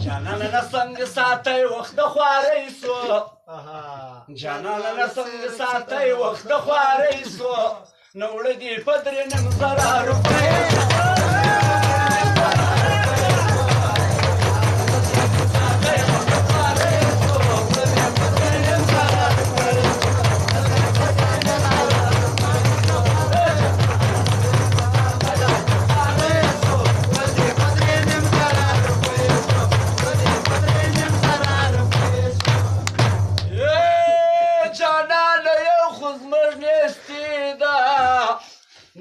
جانانه څنګه ساتئ وخت د خوارۍ سو جانانه څنګه ساتئ وخت د خوارۍ سو نو وړه دي په 3,500 روپۍ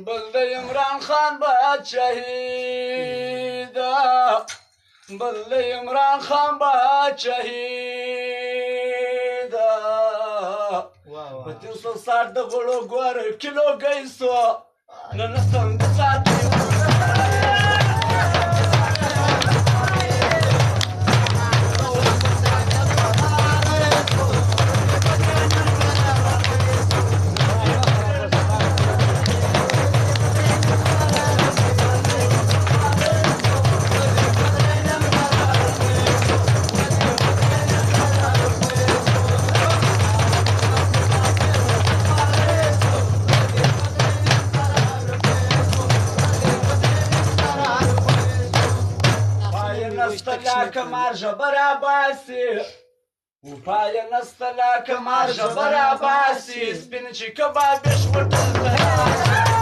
بل د عمران خان بادشاهي ده بل د عمران خان بادشاهي ده په 360 د غړو ګور کیلو ګیسو نن څنګه ساتي که مارژه براباسي و پایه نسته لکه مارژه براباسي سپین چې کباب یې شوټل